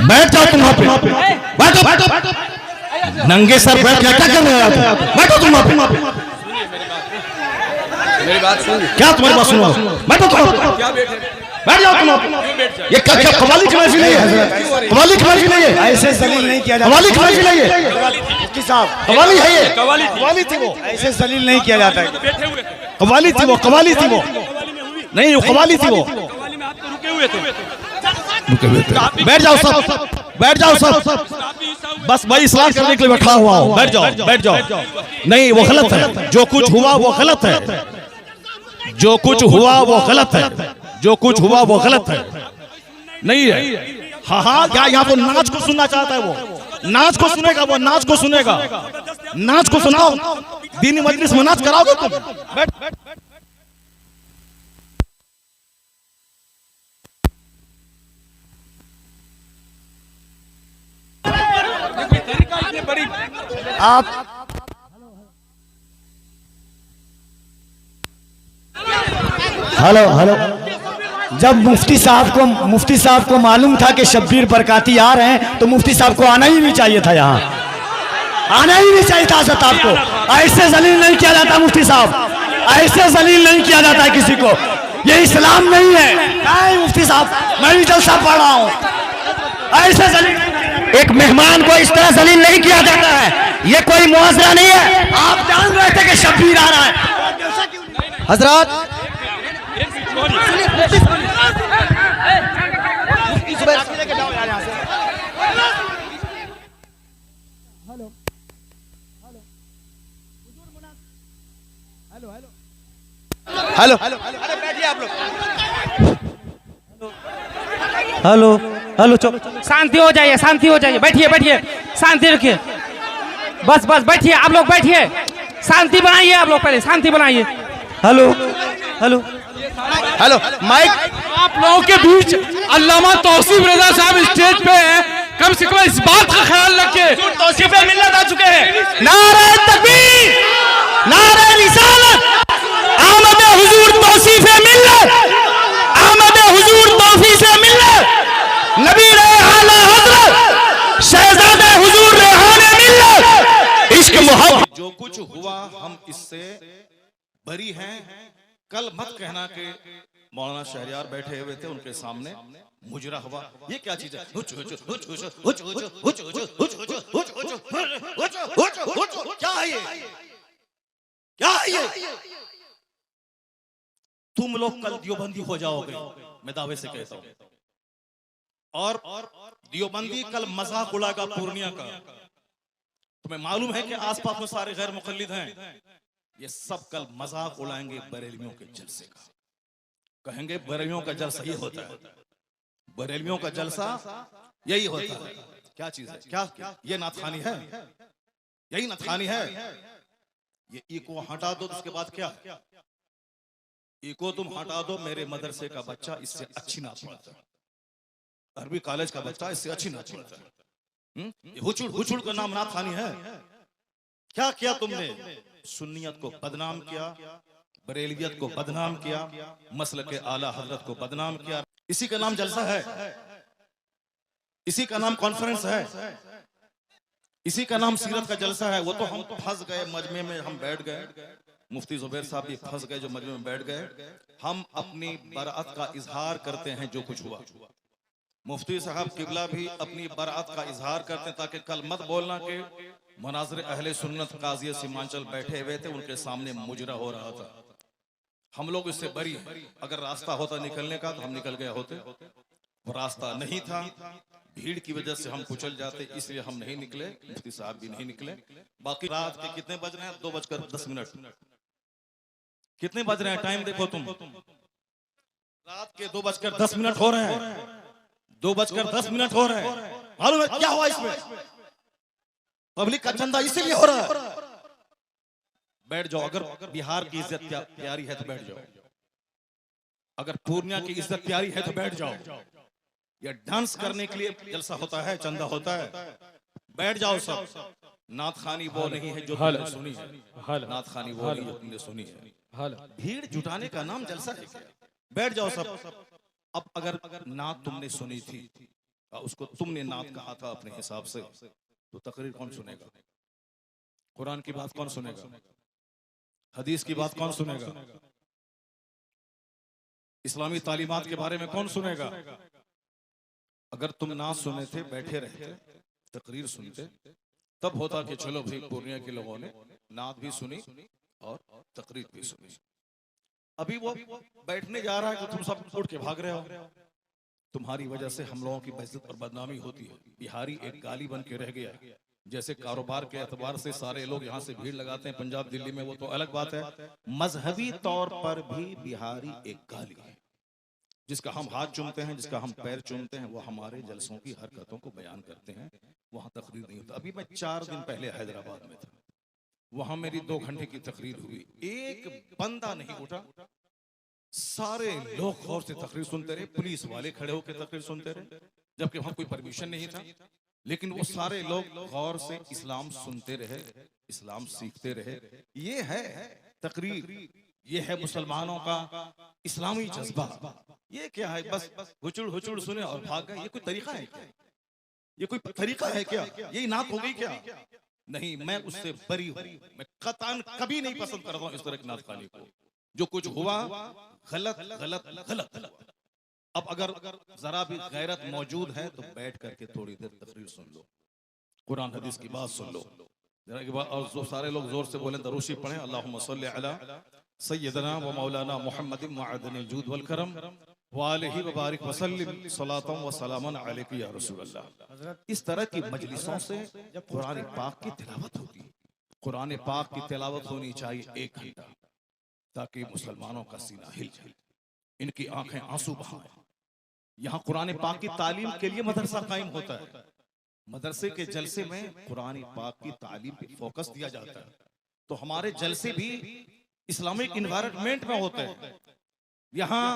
बैठ जाओ तुम वहां पे, बैठो बैठो, नंगे सर बैठ क्या कर रहे हो? बैठो तुम वहां पे, मेरी बात सुन। क्या तुम्हारी बात सुनो? बैठो तुम, क्या बैठे? बैठ जाओ तुम। ये क्या कवाली की महफिल है? कवाली की महफिल है? ऐसे जलील नहीं किया जाता। कवाली की महफिल है ये? मुफ्ती साहब कवाली है ये? कवाली थी वो, ऐसे जलील नहीं किया जाता है। बैठे हुए थे, कवाली थी वो, कवाली थी वो, नहीं वो कवाली थी वो। कवाली में आप तो रुके हुए थे। बैठ जाओ सब, बैठ जाओ सब, बस भाई इस्लाम करने के लिए बैठा हुआ हूँ। बैठ जाओ, बैठ जाओ। नहीं वो गलत है, जो कुछ हुआ वो गलत है, जो कुछ हुआ वो गलत है, जो कुछ हुआ वो गलत है, नहीं है। हाँ हाँ, क्या यहाँ वो नाच को सुनना चाहता है? वो नाच को सुनेगा, वो नाच को सुनेगा, नाच को सुनाओ। दीनी मजलिस में नाच कराओगे तुम? बैठ बैठ। आप हेलो हेलो, जब मुफ्ती साहब को मालूम था कि शब्बीर बरकाती आ रहे हैं तो मुफ्ती साहब को आना ही नहीं चाहिए था, यहाँ आना ही नहीं चाहिए था। सर आपको ऐसे जलील नहीं किया जाता मुफ्ती साहब, ऐसे जलील नहीं किया जाता है किसी को, ये इस्लाम नहीं है। नहीं मुफ्ती साहब, मैं भी जलसा पढ़ रहा हूँ, ऐसे जलील एक मेहमान को इस तरह जलील नहीं किया जाता है, ये कोई मुआवजा नहीं है। आप जान रहे थे कि शब्बीर आ रहा है। हजरत हेलो बैठिए आप लोग। हेलो हेलो, शांति हो जाइए, शांति हो जाइए, बैठिए बैठिए, शांति रखिए, बस बस बैठिए आप लोग, बैठिए, शांति बनाइए आप लोग, पहले शांति बनाइए। Hello hello hello mic. आप लोगों के बीच अल्लामा तौसीफ रजा साहब स्टेज पे हैं, कम से कम इस बात का ख्याल रखिए। तौसीफ मिल्लत आ चुके हैं। नारे तकबीर, नारे रिसालत, आमद हुजूर तौसीफ मिल्लत, आमद हुजूर तौसीफ मिल्लत, नबी आला हजरत शहजादे हुजूर रेहाने मिल्लत, इश्क मोहब्बत। जो कुछ हुआ हम इससे बरी हैं। कल मत कहना कि मौलाना शहरियार बैठे हुए थे उनके सामने मुजरा हुआ, ये क्या चीज है? क्या है ये? क्या है ये? तुम लोग कल दियोबंदी हो जाओगे, मैं दावे से कहता हूं, और दियोबंदी कल मजाक उड़ाएगा पूर्णिया का। तुम्हें मालूम है कि आसपास में सारे गैर मुकल्लिद हैं, ये सब कल मजाक उड़ाएंगे बरेलवियों के जलसे का। कहेंगे बरेलवियों का जलसा ये होता है, बरेलवियों का जलसा यही होता है। क्या चीज है? क्या ये नाथखानी है? यही नाथखानी है। ये इको हटा दो, उसके बाद क्या? इको तुम हटा दो, मेरे मदरसे का बच्चा इससे अच्छी नात पढ़ता है, अरबी कॉलेज का बच्चा इससे अच्छी नात पढ़ता है। हुचुड़ हुचुड़ का नाम नाथखानी है। क्या किया तुमने? सुन्नियत को बदनाम किया, बरेलवियत को बदनाम किया, मसलक आला हजरत को बदनाम किया। इसी का नाम जलसा है, इसी का नाम कॉन्फ्रेंस है, इसी का नाम सीरत का जलसा है। वो तो हम फंस गए मजमे में, हम बैठ गए, मुफ्ती जुबैर साहब भी फंस गए जो मजमे में बैठ गए। हम अपनी बरात का इजहार करते हैं जो कुछ हुआ। मुफ्ती साहब किबला भी अपनी बरात का इजहार करते हैं, ताकि कल मत बोलना कि मनाज़िर अहले सुन्नत काज़ी सीमांचल बैठे हुए थे, उनके सामने मुजरा हो रहा था। हम लोग इससे बरी हैं। अगर रास्ता होता निकलने का तो हम निकल गए होते, वो रास्ता नहीं था, भीड़ की वजह से हम कुचल जाते, इसलिए हम नहीं निकले, मुफ्ती साहब भी नहीं निकले। बाकी रात के कितने बज रहे हैं? 2:10। कितने बज रहे हैं? टाइम देखो तुम, रात के 2:10 हो रहे हैं, 2:10 हो रहे हैं। मालूम है क्या हुआ इसमें? पब्लिक का चंदा इसीलिए हो रहा है। बैठ जाओ, अगर बिहार की इज्जत प्यारी है तो बैठ जाओ, अगर पूर्णिया की इज्जत प्यारी है तो बैठ जाओ। ये डांस करने के लिए जलसा होता है, चंदा होता है, बैठ जाओ सब। नात खानी वो नहीं है जो तुमने सुनी है, नात खानी वो नहीं जो तुमने सुनी है। भीड़ जुटाने का नाम जलसा है क्या? बैठ जाओ सब। अब अगर नात तुमने सुनी थी उसको तुमने नात कहा था अपने हिसाब से, तो तकरीर कौन सुनेगा? कुरान की बात कौन सुनेगा? हदीस की बात कौन सुनेगा? इस्लामी तालीमात के बारे में कौन सुनेगा? अगर तुम नात सुने थे, बैठे रहते, तकरीर सुनते, तब होता कि चलो भाई पूर्णिया के लोगों ने नात भी सुनी और तकरीर भी सुनी। अभी वो बैठने जा रहा है कि तुम सब उठ के भाग रहे हो। तुम्हारी वजह से हम लोगों की बेइज्जत और बदनामी होती है। बिहारी एक गाली बन के रह गया। जैसे कारोबार के एतबार से सारे लोग यहाँ से भीड़ लगाते हैं पंजाब दिल्ली में, वो तो अलग बात है। मजहबी तौर पर भी बिहारी एक गाली है। जिसका हम हाथ चूमते हैं, जिसका हम पैर चूमते हैं, वो हमारे जलसों की हरकतों को बयान करते हैं। वहां तकरीर नहीं होता। अभी मैं 4 दिन पहले हैदराबाद में था, वहां मेरी 2 घंटे की तकरीर हुई। एक बंदा नहीं उठा, सारे लोग गौर से तकरीर सुनते रहे। पुलिस वाले खड़े होकर तकरीर सुनते रहे, जबकि वहां कोई परमिशन नहीं था, लेकिन वो सारे लोग गौर से इस्लाम सुनते रहे, इस्लाम सीखते रहे। ये है तकरीर, ये है मुसलमानों का इस्लामी जज्बा। ये क्या है? बस हुचुड़ हुचुड़ सुने और भाग गए। ये कोई तरीका है क्या? ये कोई तरीका है क्या? यही नात हो गई क्या? नहीं, मैं उससे बरी हूं। मैं कतान कभी नहीं पसंद करता हूं इस तरह की नात खाने को। जो कुछ हुआ गलत गलत गलत हुआ। अब अगर जरा भी गैरत मौजूद है तो बैठ करके थोड़ी देर तकरीर सुन लो, कुरान हदीस की बात सुन लो जरा के बाद। और जो सारे लोग जोर से बोले दरूशी पढ़े, अल्लाहुम्मा सल्ली अला सय्यदना व मौलाना मुहम्मदिन मअदनिल जूद वल करम व आलिहि व बारिक व सल्लिम सलातन व सलामन अलैका या रसूल अल्लाह। इस तरह की मजलिसों से जब कुरान पाक की तिलावत होगी, कुरान पाक की तिलावत होनी चाहिए 1 घंटा, ताकि मुसलमानों का सीना हिल जाए, इनकी आंखें आंसू बहाएं। यहाँ कुरान पाक की तालीम के लिए मदरसा कायम होता है। मदरसे के जलसे में कुरान पाक की तालीम पे फोकस दिया जाता है। तो हमारे जलसे भी इस्लामिक इन्वायरमेंट में होते हैं। यहाँ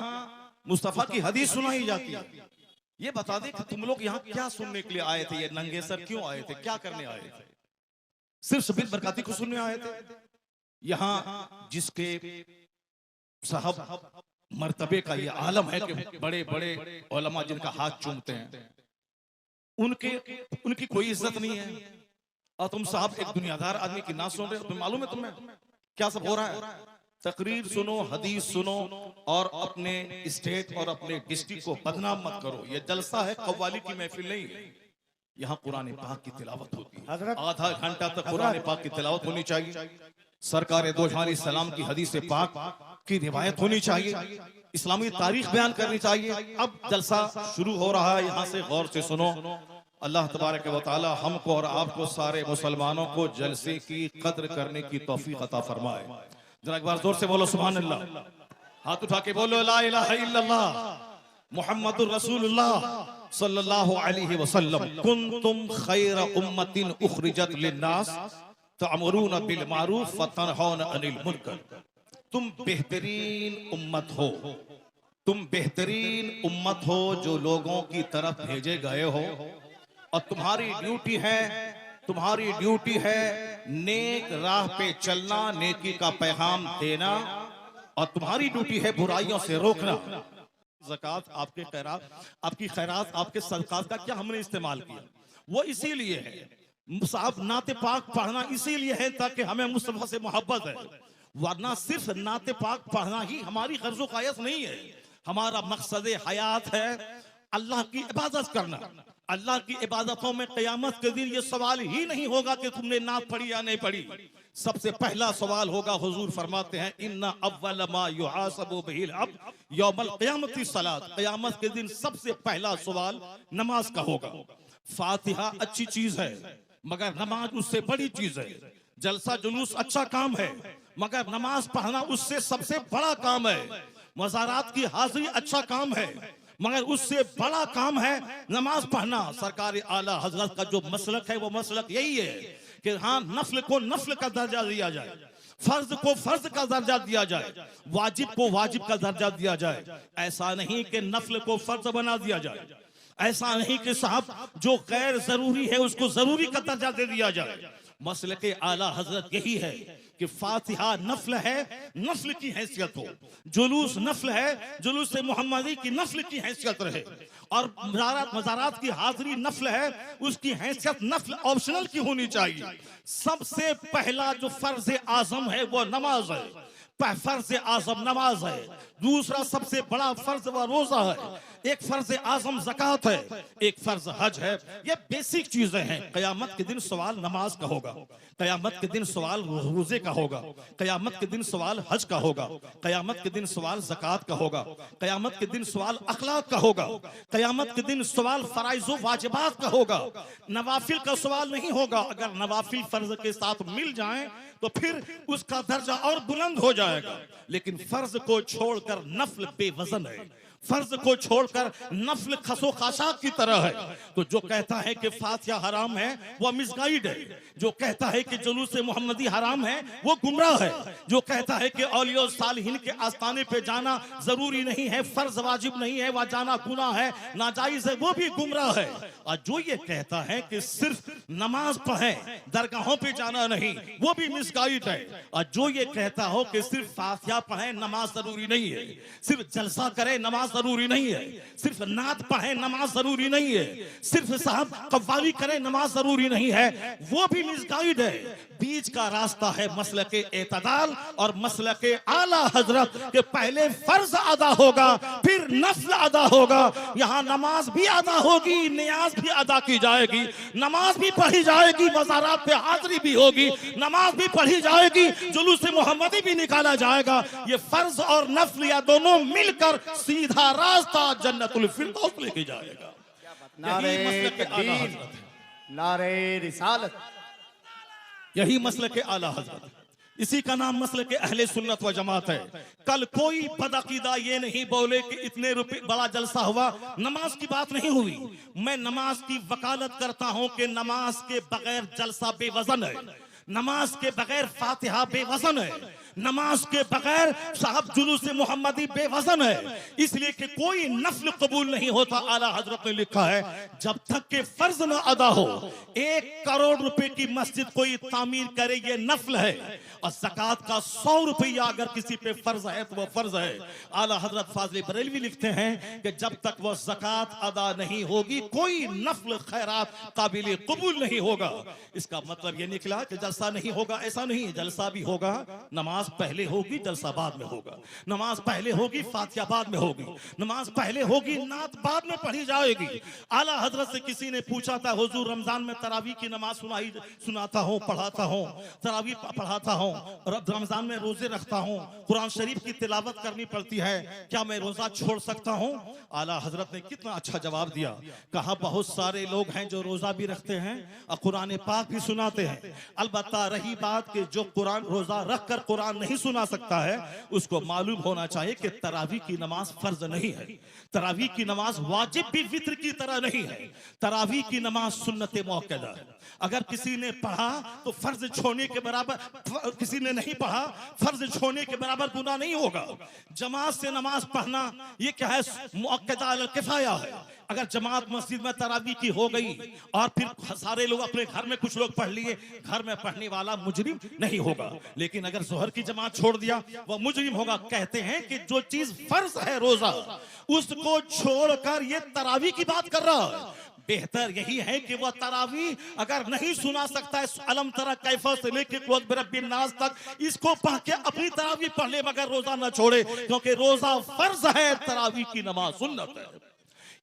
मुस्तफा की हदीस सुनाई जाती है। ये बता दे कि तुम लोग यहाँ क्या सुनने के लिए आए थे? ये नंगे सर क्यों आए थे? क्या करने आए थे? सिर्फ शबीर बरकाती को सुनने आए थे? यहाँ जिसके साहब मर्तबे का ये आलम है कि बड़े बड़े उलमा जिनका हाथ चूमते हैं, उनकी कोई इज्जत नहीं है। और तुम साहब एक दुनियादार आदमी की नात सुन रहे हो। तुम्हें मालूम है तुम्हें क्या सब हो रहा है? तकरीर सुनो, हदीस सुनो और अपने स्टेट और अपने डिस्ट्रिक्ट को बदनाम मत करो। ये जलसा है, कव्वाली की महफिल नहीं है। यहाँ कुरान पाक की तिलावत होती है। आधा घंटा तक कुरान पाक की तिलावत होनी चाहिए। सरकार दो जहां सलाम की हदीस पाक की रिवायत होनी चाहिए। इस्लामी तारीख बयान करनी चाहिए। अब जलसा शुरू हो रहा है, यहाँ से गौर से सुनो। अल्लाह तबारक व तआला हमको और आपको सारे मुसलमानों को जलसे की कद्र करने की तौफीक अता फरमाए। जरा एक बार जोर से बोलो सुभान अल्लाह। हाथ उठा के बोलो ला इलाहा इल्लल्लाह मुहम्मदुर रसूलुल्लाह सल्लल्लाहु अलैहि वसल्लम। कुंतुम खैर उम्मतिन उखरिजत लिन्नास तअमुरूना बिल मारूफ व तनहौना अनिल मुनकर। तुम बेहतरीन उम्मत हो, तुम बेहतरीन उम्मत हो जो लोगों की तरफ भेजे गए हो। और तुम्हारी ड्यूटी है नेक राह पे चलना, नेकी का पैगाम देना, और तुम्हारी ड्यूटी है बुराइयों से रोकना। ज़कात, आपके खैरात, आपकी खैरात, आपके सदकात का क्या हमने इस्तेमाल किया? वो इसीलिए है साहब, नाते पाक पढ़ना इसीलिए है ताकि हमें मुस्तफा से मोहब्बत है। वरना सिर्फ नाते पाक पढ़ना ही हमारी गर्ज़ो क़यास नहीं है। हमारा मकसद हयात है अल्लाह की इबादत करना। अल्लाह की इबादतों में क़यामत के दिन ये सवाल ही नहीं होगा कि तुमने नात पढ़ी या नहीं पढ़ी। सबसे पहला सवाल होगा, हुजूर फरमाते हैं इन्ना अव्वल मा युहासबु बिहिल अब्द यौमल क़यामति सलात। क़यामत के दिन सबसे पहला सवाल नमाज का होगा। फातिहा अच्छी चीज है मगर नमाज उससे बड़ी चीज है। जलसा जुलूस अच्छा काम है मगर नमाज पढ़ना उससे सबसे बड़ा काम है। मज़ारात की हाजिरी अच्छा काम है मगर उससे बड़ा काम है नमाज पढ़ना। सरकार आला हजरत का जो मसलक है वो मसलक यही है कि हाँ, नफ्ल को नफ्ल का दर्जा दिया जाए, फर्ज को फर्ज का दर्जा दिया जाए, वाजिब को वाजिब का दर्जा दिया जाए। ऐसा नहीं कि नफ्ल को फर्ज बना दिया जाए, ऐसा नहीं कि साहब जो गैर जरूरी है उसको जरूरी का दर्जा दे दिया जाए। मसलक आला हजरत यही है कि फातिहा नफल है, नफल की हैसियत हो, जुलूस नफल है, जुलूस मोहम्मदी की नफल की हैसियत रहे, और मज़ारात की हाजिरी नफल है, उसकी हैसियत नफल ऑप्शनल की होनी चाहिए। सबसे पहला जो फर्ज आजम है वो नमाज है, फर्ज आजम नमाज है। दूसरा सबसे बड़ा फर्ज व रोजा है। एक फर्ज आजम ज़कात है, एक फर्ज हज है। ये बेसिक चीजें हैं। कयामत के दिन सवाल नमाज का होगा, कयामत के दिन सवाल रोजे का होगा, कयामत के दिन सवाल हज का होगा, कयामत के दिन सवाल ज़कात का होगा, कयामत के दिन सवाल अखलाक का होगा, कयामत के दिन सवाल फराइज़ व वाजिबात का होगा। नवाफिल का सवाल नहीं होगा। अगर नवाफिल फर्ज के साथ मिल जाएं तो फिर उसका दर्जा और बुलंद हो जाएगा। लेकिन फर्ज को छोड़कर नफल बेवजन है, फर्ज को छोड़कर नफल खसो खाशाक की तरह है। तो जो कहता है कि फातिहा हराम है वो मिसगाइड है। जो कहता है कि जुलूस मोहम्मदी हराम है वो गुमराह है। जो कहता है कि औलिया सालिहीन के आस्थाने पे जाना जरूरी नहीं है, फर्ज वाजिब नहीं है, वह जाना गुनाह है, नाजायज है, वो भी गुमराह है। और जो ये कहता है कि सिर्फ नमाज पढ़ें, दरगाहों पे जाना नहीं, वो भी मिसगाइड है। और जो ये कहता हो कि सिर्फ फातिहा पढ़ें, नमाज जरूरी नहीं है, सिर्फ जलसा करें, नमाज जरूरी नहीं है, सिर्फ नात पढ़ें, नमाज जरूरी नहीं है, सिर्फ साहब कव्वाली करें, नमाज जरूरी नहीं है, वो भी मिसगाइड है। बीच का रास्ता है मसलके एतदाल और मसलके आला हजरत के पहले फर्ज अदा होगा, फिर नफल अदा होगा। यहाँ नमाज भी अदा होगी, नियाज भी अदा की जाएगी, नमाज भी पढ़ी जाएगी, मज़ारात पे हाजिरी भी होगी, नमाज भी पढ़ी जाएगी, जुलूस मोहम्मदी भी निकाला जाएगा। ये फर्ज और नफल या दोनों मिलकर सीधा रास्ता जन्नतुल फिरदौस लेके जाएगा। नारे तकबीर, नारे रिसालत, यही मसलक के आला हजरत, इसी का नाम मसलक के अहले सुन्नत व जमात है। कल कोई बदअकीदा ये नहीं बोले कि इतने रुपए बड़ा जलसा हुआ, नमाज की बात नहीं हुई। मैं नमाज की वकालत करता हूं कि नमाज के बगैर जलसा बेवजन है, नमाज के बगैर फातिहा बेवजन है, नमाज के बगैर साहब जुलूस मोहम्मदी बेवजन है। इसलिए कि कोई नफल कबूल नहीं होता। आला हजरत ने लिखा है जब तक के फर्ज न अदा हो। 1 करोड़ रुपए की मस्जिद कोई तामीर करे ये नफल है, और ज़कात का 100 रुपया अगर किसी पे फर्ज है तो वो फर्ज है। आला हजरत फाज़िल बरेलवी लिखते हैं कि जब तक वो ज़कात अदा नहीं होगी कोई नफल खैरात काबिल कबूल नहीं होगा। इसका मतलब ये निकला कि जलसा नहीं होगा, ऐसा नहीं, जलसा भी होगा, नमाज पहले होगी, जलसा बाद में होगा, नमाज पहले होगी, फातिहा बाद में होगी, नमाज पहले होगी, नात बाद में पढ़ी जाएगी। आला हजरत से किसी ने पूछा था, हुजूर रमजान में तरावी की नमाज सुनाता हूँ, पढ़ाता हूँ, तरावी पढ़ाता हूँ, रमजान में रोजे रखता हूँ, कुरान शरीफ की तिलावत करनी पड़ती है, क्या मैं रोजा छोड़ सकता हूँ? आला हजरत ने कितना अच्छा जवाब दिया। कहा बहुत सारे लोग हैं जो रोजा भी रखते हैं और कुरान पाक भी सुनाते हैं। अलबत्ता रही बात कि जो कुरान रोजा रख कर कुरान नहीं सुना सकता है, उसको मालूम होना चाहिए कि तरावी की नमाज फर्ज नहीं है, तरावी की नमाज वाजिब भी वित्र की तरह नहीं है, तरावी की नमाज सुन्नत मुअक्कदा है। अगर किसी ने पढ़ा तो फर्ज छोड़ने के बराबर, किसी ने नहीं पढ़ा फर्ज छोड़ने के बराबर गुनाह नहीं होगा। जमात से नमाज पढ़ना ये क्या है, मुअक्कदा अल किफाया है। अगर जमात मस्जिद में तरावी की हो गई और फिर सारे लोग अपने घर में कुछ लोग पढ़ लिए, घर में पढ़ने वाला मुजरिम नहीं होगा। लेकिन अगर जोहर की जमात छोड़ दिया वह मुजरिम होगा। कहते हैं कि जो चीज फर्ज है रोजा, उसको छोड़कर ये तरावी की बात कर रहा है। बेहतर यही है कि वह तरावी अगर नहीं सुना सकता है, अलम तरा कैफा से लेके कुल बिरब्बिन नास तक, इसको पढ़ के अपनी तरावी पढ़ ले, मगर रोजा न छोड़े, क्योंकि रोजा फर्ज है, तरावी की नमाज सुन्नत है।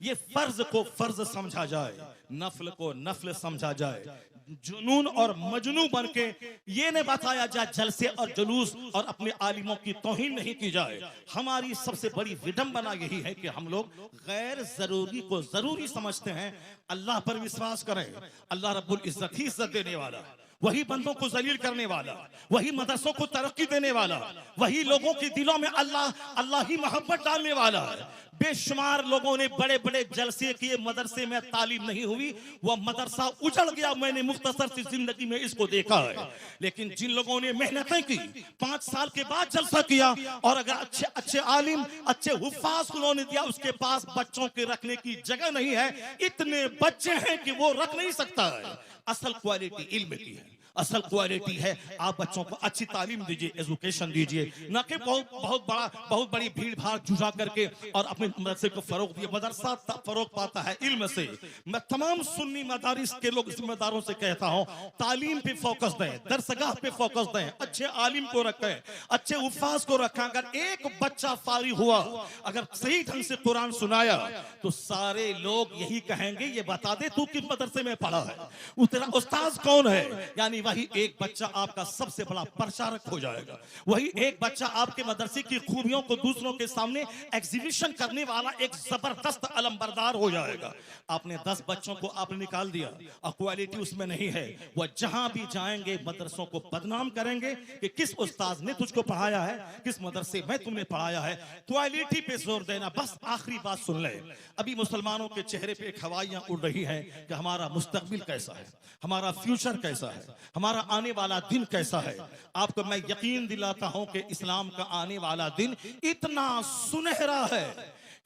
ये फर्ज को फर्ज समझा जाए, नफल को नफल समझा जाए, जुनून और मजनू बन के ये नहीं बताया जाए जलसे और जुलूस और अपने आलिमों की तौहीन नहीं की जाए। हमारी सबसे बड़ी विडंबना यही है कि हम लोग गैर जरूरी को जरूरी समझते हैं। अल्लाह पर विश्वास करें, अल्लाह रब्बुल इज्जत ही इज्जत देने वाला, वही बंदों को जलील करने वाला, वही मदरसों को तरक्की देने वाला, वही लोगों के दिलों में अल्लाह ही मोहब्बत डालने वाला है। बेशुमार लोगों ने बड़े बड़े जलसे किए, मदरसे में तालीम नहीं हुई, वह मदरसा उजड़ गया। मैंने मुख्तसर सी जिंदगी में इसको देखा है। लेकिन जिन लोगों ने मेहनतें की, 5 साल के बाद जलसा किया, और अगर अच्छे अच्छे आलिम, अच्छे हुफ्फाज उन्होंने दिया, उसके पास बच्चों के रखने की जगह नहीं है, इतने बच्चे हैं कि वो रख नहीं सकता है। असल क्वालिटी इल्म की है, असल क्वालिटी है आप बच्चों को अच्छी तालीम दीजिए, एजुकेशन दीजिए, न कि बहुत बड़ी भीड़ भाड़ जुटा करके और अपने मदरसे को फरोग दिए। मदरसा फरोग पाता है इल्म से। मैं तमाम सुन्नी मदारिस के लोग जिम्मेदारों से कहता हूं, तालीम पे फोकस दें, दरसगाह पे फोकस दें, अच्छे आलिम को रखें, अच्छे उफाज को रखें। अगर एक बच्चा फारिग हुआ, अगर सही ढंग से कुरान सुनाया, तो सारे लोग यही कहेंगे ये बता दे तू किस मदरसे में पढ़ा है, वो तेरा उस्ताद कौन है। यानी वही एक बच्चा आपका सबसे बड़ा प्रचारक हो जाएगा। वही एक बच्चा आपके मदरसे की खूबियों को दूसरों के सामने एग्जीबिशन करने वाला एक जबरदस्त अलमबरदार हो जाएगा। आपने 10 बच्चों को आपने निकाल दिया और क्वालिटी उसमें नहीं है, वह जहां भी जाएंगे मदरसों को बदनाम करेंगे कि किस उस्ताद ने तुझको पढ़ाया है, किस मदरसे में तुमने पढ़ाया है। क्वालिटी पे जोर देना। बस आखिरी बात सुन ले, अभी मुसलमानों के चेहरे पे हवाइयां उड़ रही हैं कि हमारा मुस्तकबिल कैसा है, हमारा फ्यूचर कैसा है, हमारा आने वाला दिन कैसा है। आपको मैं यकीन दिलाता हूं कि इस्लाम का आने वाला दिन इतना सुनहरा है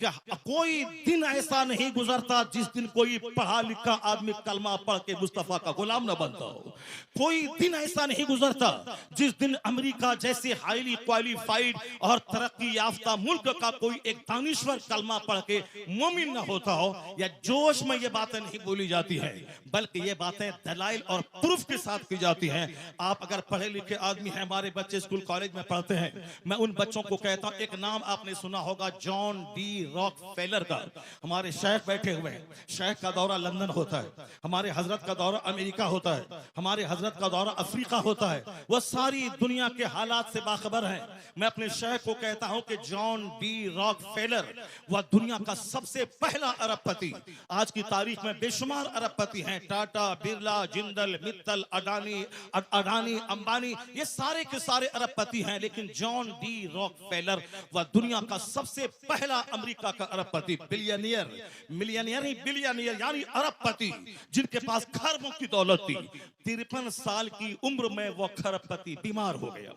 कि कोई दिन ऐसा नहीं गुजरता जिस दिन कोई पढ़ा लिखा आदमी कलमा पढ़ के मुस्तफा का गुलाम न बनता हो। कोई दिन ऐसा नहीं गुजरता जिस दिन अमेरिका जैसे हाईली क्वालिफाइड और तरक्की याफ्ता मुल्क का कोई एक दानिश्वर कलमा पढ़ के मोमिन न होता हो। या जोश में ये बातें नहीं बोली जाती हैं, बल्कि ये बातें दलाइल और प्रूफ के साथ की जाती हैं। आप अगर पढ़े लिखे आदमी हैं, हमारे बच्चे स्कूल कॉलेज में पढ़ते हैं, मैं उन बच्चों को कहता हूं, एक नाम आपने सुना होगा जॉन डी रॉकफेलर का। हमारे शेख बैठे हुए हैं, शेख का दौरा लंदन होता है, हमारे हजरत का दौरा अमेरिका होता है, हमारे हजरत का दौरा अफ्रीका होता है। वह सारी दुनिया के हालात से बाखबर हैं। मैं अपने शेख को कहता हूं कि जॉन डी रॉकफेलर वह दुनिया का सबसे पहला अरबपति। आज की तारीख में बेशुमार अरबपति हैं, टाटा, बिरला, जिंदल, मित्तल, अडानी, अंबानी, ये सारे के सारे अरबपति हैं। लेकिन जॉन डी रॉकफेलर वह दुनिया का सबसे पहला अमेरिका का अरबपति, बिलियनियर यानी अरबपति, जिनके पास खरबों की दौलत थी। 53 साल की उम्र में वो खरबपति बीमार हो गया।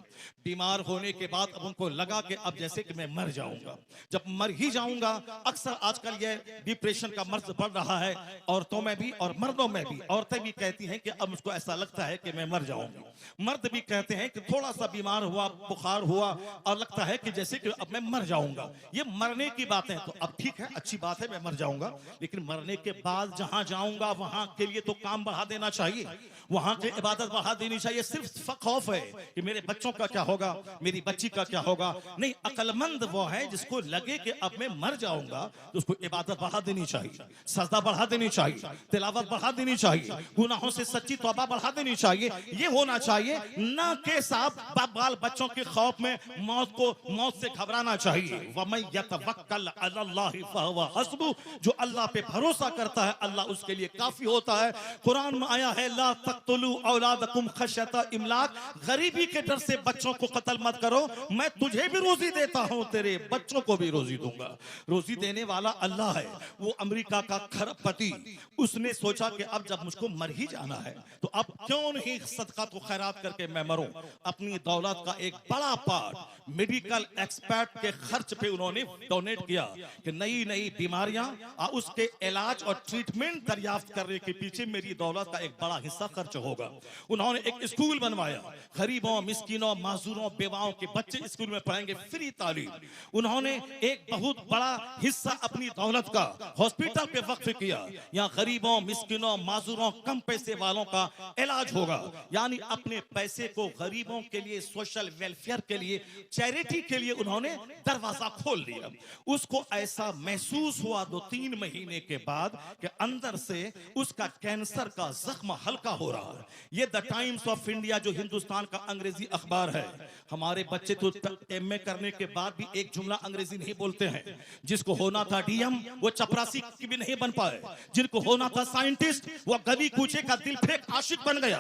बीमार होने के बाद अब उनको लगा कि अब जैसे कि मैं मर जाऊंगा। जब मर ही जाऊंगा, अक्सर आजकल ये डिप्रेशन का मर्ज बढ़ रहा है औरतों में भी और मर्दों में भी। औरतें भी कहती हैं कि अब मुझको ऐसा लगता है कि मैं मर जाऊंगा। मर्द भी कहते हैं कि थोड़ा सा बीमार हुआ, बुखार हुआ और लगता है कि जैसे कि अब मैं मर जाऊंगा। ये मरने की बातें तो अब ठीक है, अच्छी बात है, मैं मर जाऊंगा, लेकिन मरने के बाद जहां जाऊंगा वहां के लिए तो काम बढ़ा देना चाहिए, वहां की इबादत बढ़ा देनी चाहिए। सिर्फ खौफ है कि मेरे बच्चों का क्या होगा, मेरी बच्ची का क्या होगा। नहीं, अक्लमंद वो है जिसको लगे कि अब मैं मर जाऊंगा तो उसको इबादत बढ़ा देनी चाहिए, सजदा बढ़ा देनी चाहिए, तिलावत बढ़ा देनी चाहिए, गुनाहों से सच्ची तौबा बढ़ा देनी चाहिए। ये होना चाहिए, ना कि साहब बाल बच्चों के खौफ में मौत से घबराना चाहिए। वमन यतवक्कल अलल्लाहि फहुव हस्बुह, जो अल्लाह पे भरोसा करता है अल्लाह उसके लिए काफी होता है। कुरान में आया है, ला तक़तुलू औलादकुम खश्यता इमलाक, गरीबी के डर से बच्चों को कत्ल मत करो, मैं तुझे भी रोजी देता हूं, तेरे बच्चों को भी रोजी दूंगा। रोजी देने वाला अल्लाह है। वो अमेरिका का खरबपति, उसने सोचा कि अब जब मुझको मर ही जाना है तो अब क्यों नहीं सदका तो खैरात करके मैं मरूं। अपनी दौलत का एक बड़ा पार्ट मेडिकल एक्सपर्ट के खर्च पे उन्होंने डोनेट किया कि नई नई बीमारियां और उसके इलाज और ट्रीटमेंट दरियाफ्त करने के पीछे मेरी दौलत का एक बड़ा हिस्सा खर्च होगा। उन्होंने एक स्कूल बनवाया, गरीबों, मिस्किनों, माजूरों, बेवाओं के बच्चे स्कूल में पढ़ेंगे, फ्री तालीम। उन्होंने एक बहुत बड़ा हिस्सा अपनी दौलत का हॉस्पिटल पे वक्फ किया। यहाँ गरीबों, मिस्किनों, माजूरों, कम पैसे वालों का इलाज होगा। यानी अपने पैसे को गरीबों के लिए, सोशल वेलफेयर के लिए, चैरिटी के लिए उन्होंने दरवाजा खोल दिया। उसको ऐसा महसूस हुआ 2-3 महीने के बाद कि अंदर से उसका कैंसर का जख्म हल्का हो रहा है। ये द टाइम्स ऑफ इंडिया जो हिंदुस्तान का अंग्रेजी अखबार है, हमारे बच्चे तो एमए करने के बाद भी एक जुमला अंग्रेजी नहीं बोलते हैं। जिसको होना था डीएम वो चपरासी की भी नहीं बन पाए, जिनको होना था साइंटिस्ट वो गली कूचे का दिल फेंक आशिक बन गया।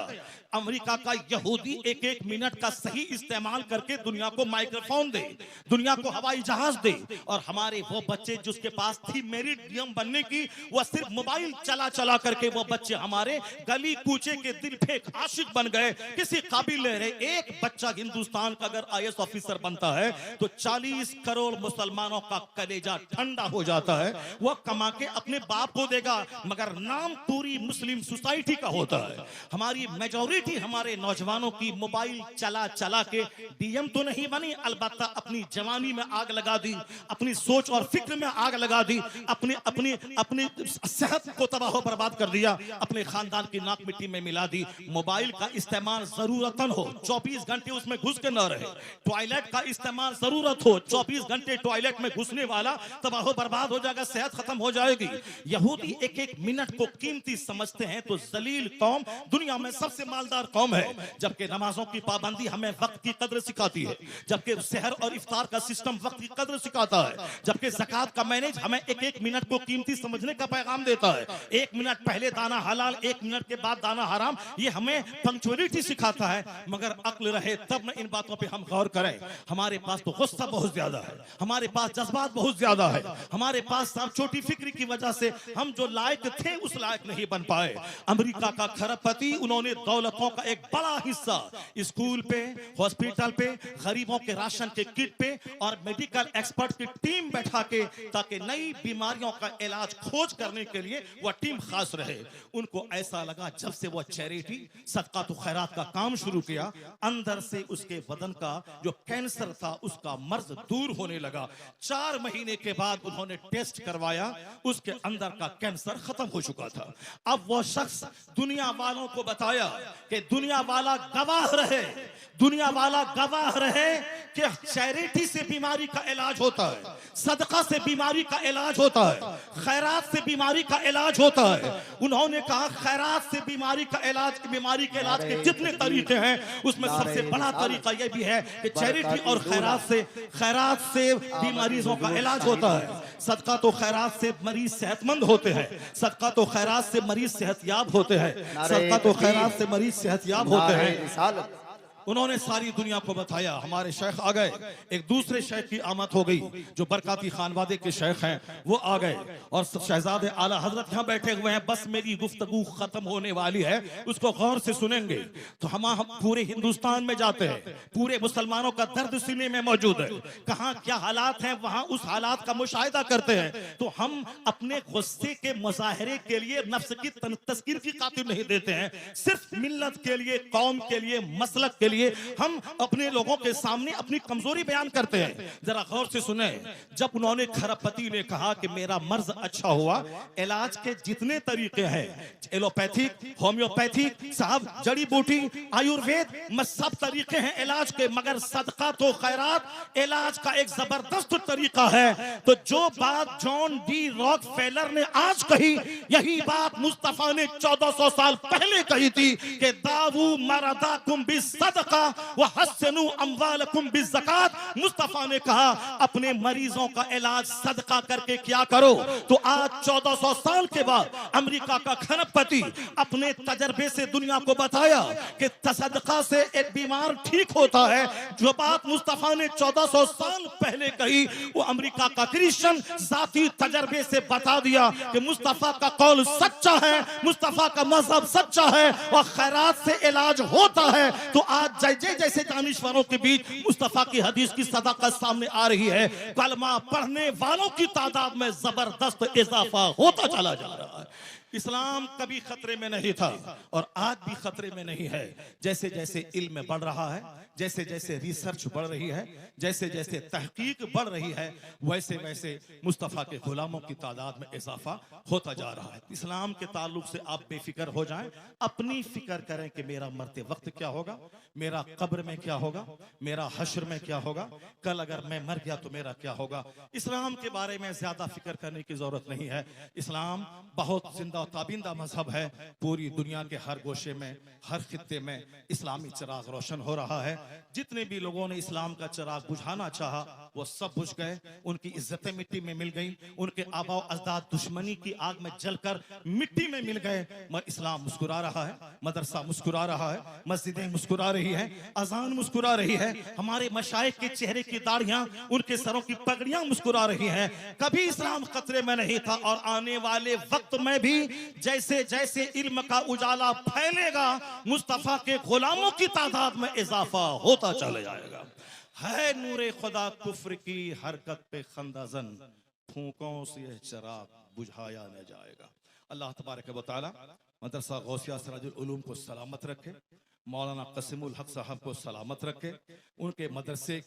अमेरिका का यहूदी 1-1 मिनट का सही इस्तेमाल करके दुनिया को माइक्रोफोन दे, दुनिया को हवाई जहाज दे, और हमारे वो बच्चे जिसके पास थी मेरिट डीएम बनने की, वह सिर्फ मोबाइल चला चला करके वो बच्चे हमारे गली कूचे के दिल फेंक आशिक बन गए, किसी काबिल नहीं रहे। एक बच्चा हिंदुस्तान का अगर आईएएस ऑफिसर बनता है तो 40 करोड़ मुसलमानों का कलेजा ठंडा हो जाता है। वह कमा के अपने बाप को देगा, मगर नाम पूरी मुस्लिम सोसाइटी का होता है। हमारी मेजॉरिटी हमारे नौजवानों की मोबाइल चला चला के डीएम तो नहीं बनी, अलबत्ता अपनी जवानी में आग लगा दी, अपनी सोच और फिक्र में आग लगा दी, अपनी अपनी अपनी सेहत को तबाह बर्बाद कर दिया, अपने खानदान की नाक मिट्टी में मिला दी। मोबाइल का इस्तेमाल जरूरतन हो, 24 घंटे उसमें घुस के न रहे। टॉयलेट का इस्तेमाल जरूरत हो, 24 घंटे टॉयलेट में घुसने वाला तबाह बर्बाद हो जाएगा, सेहत खत्म हो जाएगी। यहूदी एक एक मिनट को कीमती समझते हैं तो जलील कौम दुनिया में सबसे मालदार कौम है। जबकि नमाजों की पाबंदी हमें वक्त की कदर सिखाती है, जबकि सहर और इफ्तार का सिस्टम वक्त की कदर सिखाता है, जबकि ज़कात का मैनेज हमें एक एक मिनट को कीमती समझने का पैगाम देता है। 1 मिनट पहले दाना हलाल, 1 मिनट के बाद दाना हराम, ये हमें पंक्चुअलिटी सिखाता है। मगर अक्ल रहे तब न इन बातों पे हम गौर करें। हमारे पास तो गुस्सा बहुत ज्यादा है, हमारे पास जज्बात बहुत ज्यादा है, हमारे पास साहब छोटी फिक्री की वजह से हम जो लायक थे उस लायक नहीं बन पाए। अमेरिका का खरबपति, उन्होंने दौलतों का एक बड़ा हिस्सा स्कूल पे, हॉस्पिटल पे, गरीबों के राशन के किट पे और मेडिकल एक्सपर्ट की टीम बैठा के, ताकि नई बीमारियों का इलाज खोज करने के लिए वह टीम खास रहे। उनको ऐसा लगा जब से वह चैरिटी सदका तो खैरात का काम शुरू किया, अंदर से उसके बदन का जो कैंसर था उसका मर्ज दूर होने लगा। 4 महीने के बाद उन्होंने टेस्ट करवाया, उसके अंदर का कैंसर खत्म हो चुका था। अब वो शख्स दुनिया वालों को बताया कि दुनिया वाला गवाह रहे, दुनिया वाला गवाह रहे कि चैरिटी से बीमारी का इलाज होता है, सदका से बीमारी का इलाज होता है, खैरात से बीमारी का इलाज होता है। उन्होंने कहा खैरात से बीमारी का इलाज, बीमारी के इलाज के जितने तरीके हैं उसमें सबसे बड़ा तरीका यह भी है कि चैरिटी और खैरात से बीमारियों का इलाज होता है। सदका तो खैरात से मरीज सेहतमंद होते हैं, सदका तो खैरात से मरीज सेहतयाब होते हैं, सदका तो खैरात से मरीज सेहतयाब होते हैं। उन्होंने सारी दुनिया को बताया। हमारे शेख आ गए, एक दूसरे शेख की आमद हो गई, जो बरकाती खानवादे के शेख हैं वो आ गए और शहजादे आला हजरत यहाँ बैठे हुए हैं। बस मेरी गुफ्तगू खत्म होने वाली है, उसको गौर से सुनेंगे तो हम पूरे हिंदुस्तान में जाते हैं, पूरे मुसलमानों का दर्द सीने में मौजूद है, कहाँ क्या हालात हैं वहां उस हालात का मुशाहिदा करते हैं। तो हम अपने गुस्से के मुजाहरे के लिए नफ्स की तस्कीर की खातिर नहीं देते हैं, सिर्फ मिल्लत के लिए, कौम के लिए, मसलक के लिए हम अपने लोगों के सामने अपनी कमजोरी बयान करते हैं। जरा गौर से सुने, जब उन्होंने खरबपति ने कहा कि मेरा मर्ज अच्छा हुआ, इलाज के जितने तरीके हैं, एलोपैथिक, होम्योपैथिक, साहब जड़ी बूटी, आयुर्वेद, सब तरीके हैं इलाज के, मगर सदका तो खैरात इलाज का एक जबरदस्त तरीका है। तो जो बात जॉन डी रॉकफेलर ने आज कही, यही बात मुस्तफा ने 1400 साल पहले कही थी कि दावू मरदाकुम बिस्सदका व हस्सनु अम्वालकुम बिज़्ज़कात। मुस्तफा ने कहा अपने मरीजों का इलाज सदका करके क्या करो। तो आज 1400 साल के बाद अमेरिका का खरबपति अपने तजर्बे से दुनिया को बताया कि सदका से एक बीमार ठीक होता है। जो बात मुस्तफा ने 1400 साल पहले कही, वो अमेरिका का क्रिश्चियन जाती तजर्बे से बता दिया कि मुस्तफा का कौल सच्चा है, मुस्तफा का मजहब सच्चा है और खैरात से इलाज होता है। तो आज जैसे दानिश्वरों के बीच मुस्तफा की हदीस की सदाकत सामने आ रही है, कलमा पढ़ने वालों की तादाद में जबरदस्त इजाफा होता चला जा रहा है। इस्लाम कभी खतरे में नहीं था और आज भी खतरे में नहीं है। जैसे जैसे इल्म बढ़ रहा है, जैसे जैसे रिसर्च बढ़ रही है, जैसे जैसे तहकीक बढ़ रही है, वैसे वैसे मुस्तफ़ा के गुलामों की तादाद में इजाफा होता जा रहा है। इस्लाम के ताल्लुक से आप बेफिक्र हो जाएं, अपनी फिक्र करें कि मेरा मरते वक्त क्या होगा, मेरा कब्र में क्या होगा, मेरा हश्र में क्या होगा, कल अगर मैं मर गया तो मेरा क्या होगा। इस्लाम के बारे में ज्यादा फिक्र करने की जरूरत नहीं है। इस्लाम बहुत जिंदा काबिंदा मजहब है। पूरी दुनिया के हर गोशे में, हर खित्ते में इस्लामी चिराग रोशन हो रहा है। जितने भी लोगों ने इस्लाम का चिराग बुझाना चाहा वो सब बुझ गए, उनकी इज्जतें मिट्टी में मिल गई, उनके आबा अजदाद दुश्मनी की आग में जलकर मिट्टी में मिल गए। इस्लाम मुस्कुरा रहा है, मदरसा मुस्कुरा रहा है, मस्जिदें मुस्कुरा रही है, अजान मुस्कुरा रही है, हमारे मशाइख के चेहरे की दाढ़ियां, उनके सरों की पगड़ियां मुस्कुरा रही हैं। कभी इस्लाम खतरे में नहीं था और आने वाले वक्त में भी जैसे जैसे इल्म का उजाला फैलेगा मुस्तफा के गुलामों की तादाद में इजाफा होता चला जाएगा। है नूरे खुदा कुफ्र की हरकत पे खंदाजन, फूकों से यह चिराग बुझाया न जाएगा। अल्लाह तबारक व तआला मदरसा गौसिया सिराजुल उलूम को सलामत रखे, मौलाना कसीमुल हक साहब को सलामत रखे, उनके मदरसे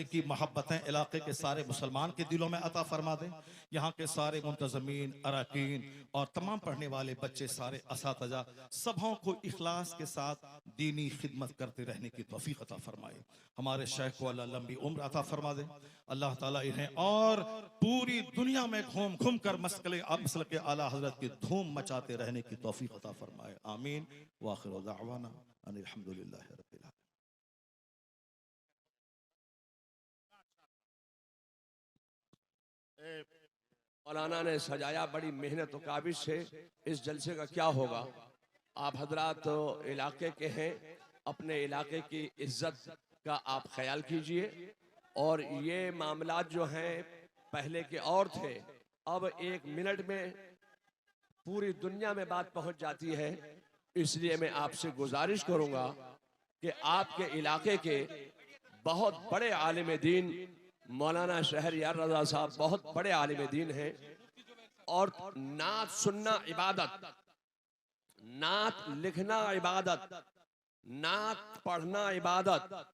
की मोहब्बतें इलाके के सारे मुसलमान के दिलों में अता फरमा दें। यहाँ के सारे मुंतज़मीन, अरकान और तमाम पढ़ने वाले बच्चे, सारे असातिज़ा सबों को इखलास के साथ दीनी खिदमत करते रहने की तौफीक अता फरमाए। हमारे शेख को अल्लाह लंबी उम्र अता फरमा दे। अल्लाह ताला इन्हें और पूरी दुनिया में घूम घूम कर मसल के आला हजरत की धूम मचाते रहने की तौफीक अता फरमाए। आमीन व आखिर दावाना अनिल हम्दुलिल्लाहि रब्बिल आलमीन। मौलाना ने सजाया बड़ी मेहनत और काबिज से। इस जलसे का क्या होगा, आप हजरात इलाके के हैं, अपने इलाके की इज्जत का आप ख्याल कीजिए। और ये मामलात जो हैं पहले के और थे, अब 1 मिनट में पूरी दुनिया में बात पहुंच जाती है। इसलिए मैं आपसे गुजारिश करूंगा कि आपके इलाके के बहुत बड़े आलिम दीन मौलाना शहरयार रजा साहब बहुत बड़े आलिम दीन हैं। और नात सुनना इबादत, नात लिखना इबादत, नात पढ़ना इबादत।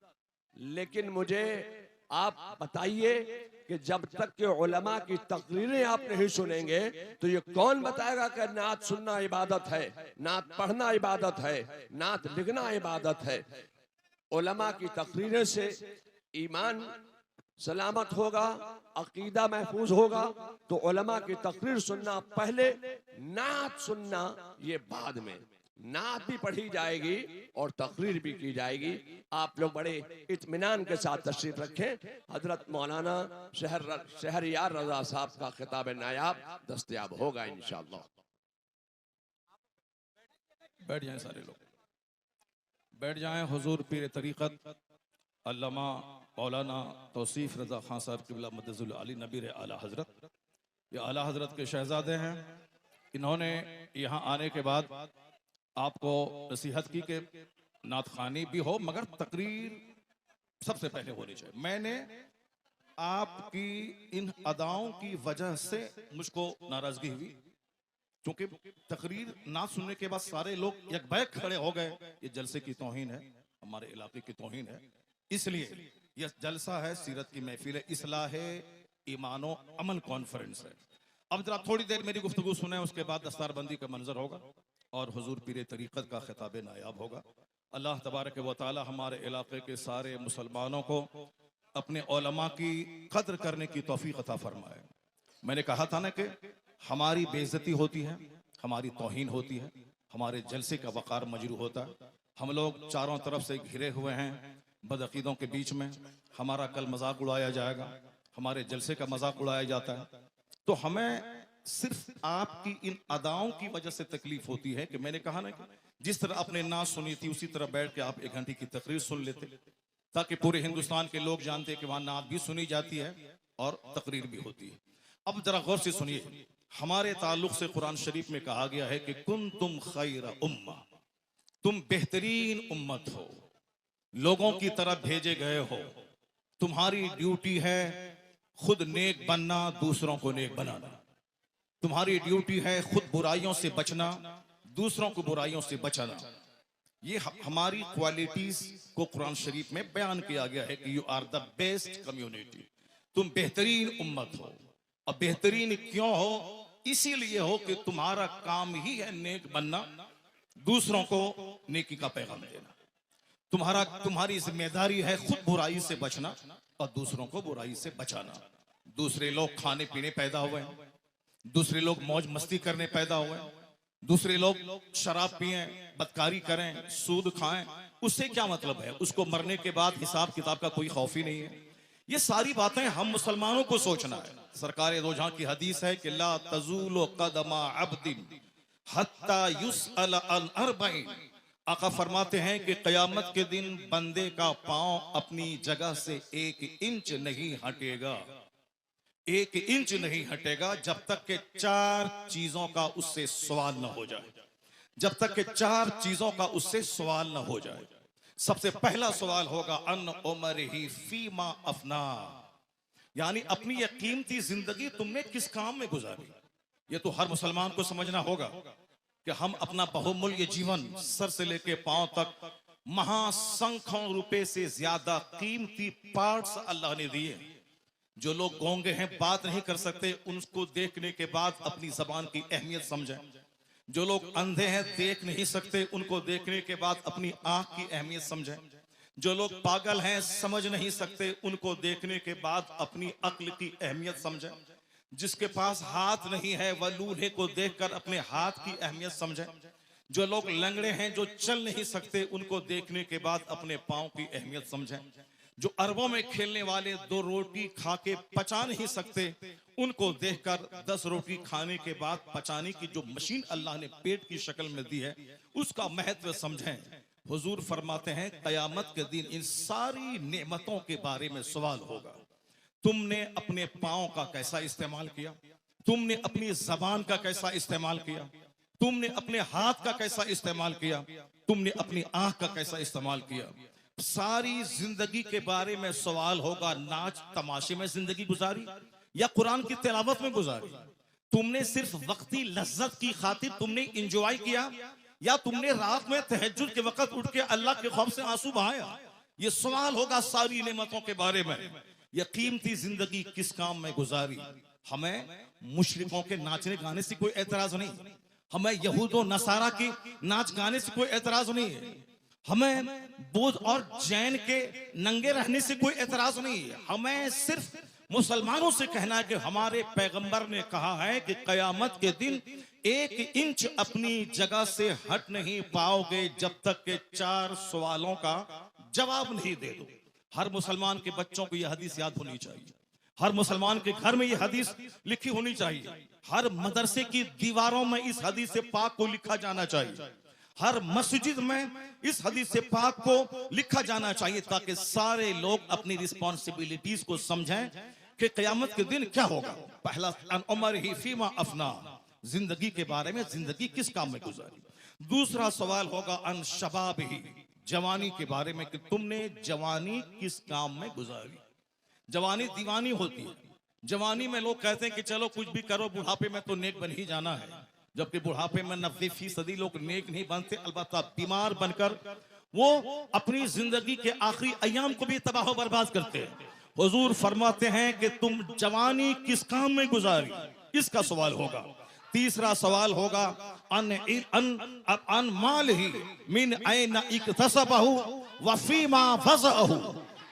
लेकिन मुझे आप बताइए कि जब तक के उलमा की तकरीरें आप नहीं सुनेंगे तो ये कौन बताएगा कि नात सुनना इबादत है, नात पढ़ना इबादत है, नात लिखना इबादत है। उलमा की तकरीरें से ईमान सलामत होगा, अकीदा महफूज होगा। तो उलमा की तकरीर सुनना पहले, नात सुनना ये बाद में। नात भी पढ़ी जाएगी और तकरीर भी की जाएगी। आप लोग बड़े इत्मीनान के साथ तशरीफ रखें। हजरत मौलाना शहरयार रजा साहब का खिताब नायाब दस्तयाब होगा इंशाअल्लाह। बैठ जाएं सारे लोग, बैठ जाएं। हुजूर पीर तरीक़त अल्लामा मौलाना तौसीफ रजा खान साहब क़िबला मद्दजुल आली नबीर आला हजरत, ये आला हजरत के शहजादे हैं। इन्होंने यहाँ आने के बाद आपको नसीहत की कि नात खानी भी हो मगर तकरीर सबसे पहले होनी चाहिए। मैंने आपकी इन अदाओं की वजह से मुझको नाराजगी हुई, क्योंकि तकरीर ना सुनने के बाद सारे लोग यकबैक खड़े हो गए। ये जलसे की तौहीन है, हमारे इलाके की तौहीन है। इसलिए यह जलसा है, सीरत की महफिल है, इस्लाह ईमानो अमल कॉन्फ्रेंस है। अब जरा थोड़ी देर मेरी गुफ्तगू सुने, उसके बाद दस्तारबंदी का मंजर होगा और हुजूर पीर तरीक़त का खिताब नायाब होगा। अल्लाह तबारक व तआला हमारे इलाके के सारे मुसलमानों को अपने उलमा की कद्र करने की तौफीक अता फरमाए। मैंने कहा था ना कि हमारी बेइज्जती होती है, हमारी तौहीन होती है, हमारे जलसे का वक़ार मजरू होता है। हम लोग चारों तरफ से घिरे हुए हैं बदअकीदों के बीच में। हमारा कल मजाक उड़ाया जाएगा, हमारे जलसे का मजाक उड़ाया जाता है। तो हमें सिर्फ आपकी इन अदाओं की वजह से तकलीफ होती है कि मैंने कहा ना कि जिस तरह आपने नात सुनी थी उसी तरह बैठ के आप 1 घंटे की तकरीर सुन लेते, ताकि पूरे हिंदुस्तान के लोग जानते कि वहां नात भी सुनी जाती है और तकरीर भी होती है। अब जरा गौर से सुनिए, हमारे ताल्लुक से कुरान शरीफ में कहा गया है कि कुंतुम खैर उम्मा, तुम बेहतरीन उम्मत हो, लोगों की तरफ भेजे गए हो। तुम्हारी ड्यूटी है खुद नेक बनना, दूसरों को नेक बनाना। तुम्हारी ड्यूटी है खुद बुराइयों से बचना, दूसरों को बुराइयों से बचाना। ये हमारी क्वालिटीज को कुरान शरीफ में बयान किया गया है कि you are the best community, तुम बेहतरीन उम्मत हो। अब बेहतरीन क्यों हो? इसीलिए हो कि तुम्हारा काम ही है नेक बनना, दूसरों को नेकी का पैगाम देना। तुम्हारी जिम्मेदारी है खुद बुराई से बचना और दूसरों को बुराई से बचाना। दूसरे लोग खाने पीने पैदा हुए हैं, दूसरे लोग मौज मस्ती करने पैदा हुए, दूसरे लोग शराब पिए, बदकारी करें, सूद खाएं, उससे क्या मतलब है? उसको मरने के बाद हिसाब किताब का कोई खौफ ही नहीं है। ये सारी बातें हम मुसलमानों को सोचना है। सरकार दो जहां की हदीस है कि ला तज़ूलु क़दमा अब्दिन हत्ता युसअल अन अर्बईन। आका फरमाते हैं कि क़यामत के दिन बंदे का पांव अपनी जगह से 1 इंच नहीं हटेगा, 1 इंच नहीं हटेगा जब तक के 4 चीजों का उससे सवाल न हो जाए, जब तक के 4 चीजों का उससे सवाल न हो जाए। सबसे पहला सवाल होगा अन उमरिही फीमा अफना, यानी अपनी यह कीमती जिंदगी तुमने किस काम में गुजारी। ये तो हर मुसलमान को समझना होगा कि हम अपना बहुमूल्य जीवन सर से लेके पांव तक महासंख्यों रुपए से ज्यादा कीमती पार्ट्स अल्लाह ने दिए। जो लोग गूंगे हैं, बात नहीं कर सकते, उनको देखने के बाद अपनी जबान की अहमियत समझें। जो लोग अंधे हैं, देख नहीं सकते, उनको देखने के बाद अपनी आंख की अहमियत समझें। जो लोग पागल हैं, समझ नहीं सकते, उनको देखने के बाद अपनी अक्ल की अहमियत समझें। जिसके पास हाथ नहीं है वह लूल्हे को देखकर अपने हाथ की अहमियत समझे। जो लोग लंगड़े हैं, जो चल नहीं सकते, उनको देखने के बाद अपने पांव की अहमियत समझें। जो अरबों में खेलने वाले 2 रोटी खा के पचा नहीं सकते, उनको देखकर 10 रोटी खाने के बाद पचाने की जो मशीन अल्लाह ने पेट की शक्ल में दी है, उसका महत्व समझें। हुजूर फरमाते हैं कयामत के दिन इन सारी नेमतों के बारे में सवाल होगा। तुमने अपने पांव का कैसा इस्तेमाल किया, तुमने अपनी जबान का कैसा इस्तेमाल किया, तुमने अपने हाथ का कैसा इस्तेमाल किया, तुमने अपनी आंख का कैसा इस्तेमाल किया। सारी जिंदगी के बारे में सवाल होगा। नाच तमाशे में जिंदगी गुजारी या कुरान की तिलावत में गुजारी? तुमने सिर्फ वक्ती लज्जत की खातिर तुमने इंजॉय किया या तुमने रात में तहज्जुद के वक्त उठ के अल्लाह के खौफ से आंसू बहाया? ये सवाल होगा सारी नेमतों के बारे में। यह कीमती जिंदगी किस काम में गुजारी? हमें मुशरिकों के नाचने गाने से कोई एतराज नहीं, हमें यहूदो नसारा के नाच गाने से कोई एतराज नहीं है, हमें बौद्ध और जैन के नंगे रहने से कोई एतराज नहीं है। हमें सिर्फ मुसलमानों से कहना है कि हमारे पैगंबर ने कहा है कि कयामत के दिन 1 इंच अपनी जगह से हट नहीं पाओगे जब तक के 4 सवालों का जवाब नहीं दे दो। हर मुसलमान के बच्चों को यह हदीस याद होनी चाहिए, हर मुसलमान के घर में यह हदीस लिखी होनी चाहिए, हर मदरसे की दीवारों में इस हदीस से पाक को लिखा जाना चाहिए, हर मस्जिद में इस हदीस से पाक को लिखा जाना चाहिए, ताकि सारे लोग अपनी रिस्पॉन्सिबिलिटीज को समझें कि क़यामत के दिन क्या होगा। पहला अन उमरिही फीमा अफना, जिंदगी के बारे में, जिंदगी किस काम में गुजारी। दूसरा सवाल होगा अन शबाबिही, जवानी के बारे में कि तुमने जवानी किस काम में गुजारी। जवानी दीवानी होती है। जवानी में लोग कहते हैं कि चलो कुछ भी करो, बुढ़ापे में तो नेक बन ही जाना है, जबकि बुढ़ापे में 90% लोग नेक नहीं बनते, अलबत्ता बीमार बनकर वो अपनी जिंदगी के आखिरी अयाम को भी तबाह बर्बाद करते हैं। हुजूर फरमाते हैं कि तुम जवानी किस काम में गुजारी, इसका सवाल होगा। तीसरा सवाल होगा अन माल ही मिन ऐन इक्तसबहु व फीमा फज़अहु,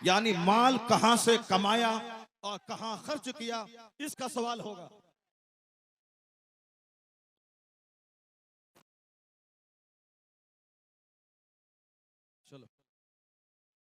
यानी माल कहां से कमाया और कहां खर्च किया, इसका सवाल होगा।